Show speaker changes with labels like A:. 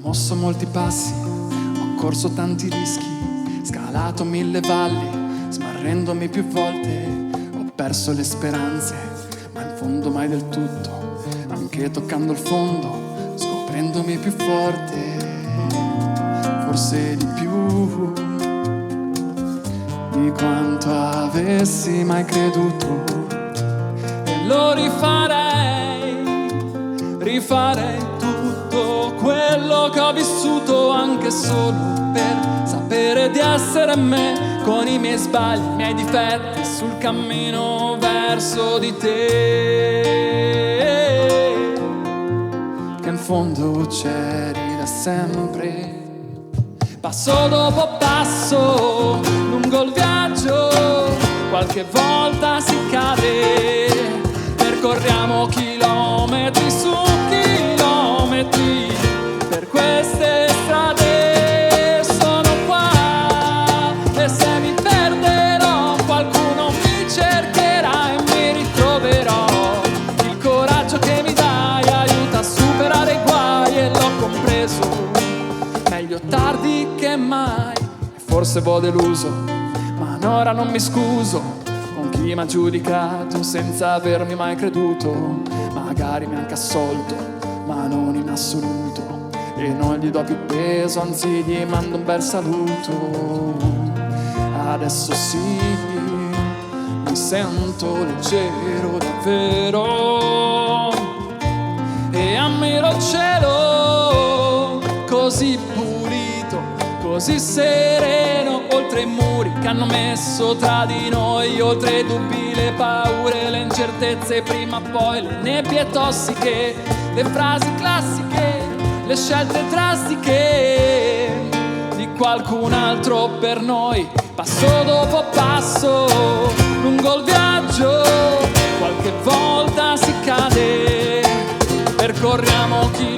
A: mosso molti passi, ho corso tanti rischi, scalato 1000 valli, smarrendomi più volte. Ho perso le speranze, ma in fondo mai del tutto, anche toccando il fondo, scoprendomi più forte, forse di più di quanto avessi mai creduto. E lo rifarei tutto quello che ho vissuto, anche solo per sapere di essere me, con i miei sbagli, i miei difetti, sul cammino verso di te, che in fondo c'eri da sempre. Passo dopo passo, lungo il viaggio, qualche volta si cade, percorriamo chilometri su chilometri, per queste strade sono qua, e se mi perderò qualcuno mi cercherà e mi ritroverò. Il coraggio che mi dai aiuta a superare i guai, e l'ho compreso, meglio tardi che mai. E forse v'ho deluso, ma ora non mi scuso con chi m'ha giudicato senza avermi mai creduto. Magari mi ha anche assolto, ma non in assoluto, e non gli do più peso, anzi gli mando un bel saluto. Adesso sì, mi sento leggero davvero, e ammiro il cielo così pulito, così sereno, oltre i muri che hanno messo tra di noi, oltre i dubbi, le paure, le incertezze, prima o poi le nebbie tossiche, le frasi classiche, le scelte drastiche di qualcun altro per noi. Passo dopo passo, lungo il viaggio, qualche volta si cade, percorriamo chi